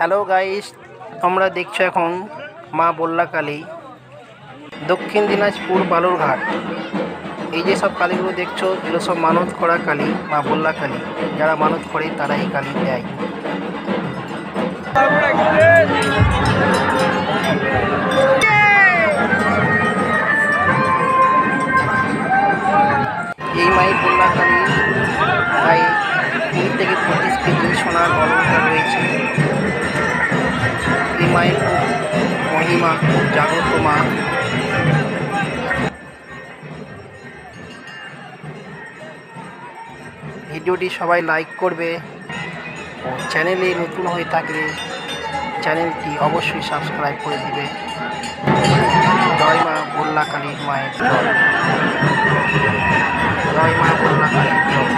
Hello guys, তোমরা দেখছো এখন মা বল্লা কালী, দক্ষিণ দিনাজপুর বালুরঘাট। এই যে সব কালীগুলো দেখছো, এগুলো সব মানত করা কালী, মা বল্লা কালী। যারা মানত করে তারা এই কালী দেয়। এই মায়ের বল্লা কালী প্রায় 20 থেকে 25 কেজি সোনার অলঙ্কার রয়েছে। এই মায়ের খুব মহিমা, খুব জাগ্রত মা। ভিডিওটি সবাই লাইক করবে ও চ্যানেলে নতুন হয়ে থাকলে চ্যানেলটি অবশ্যই সাবস্ক্রাইব করে দিবে। জয় মা বল্লা কালীর মায়ের জয়। জয় মা বল্লা কালীর জয়।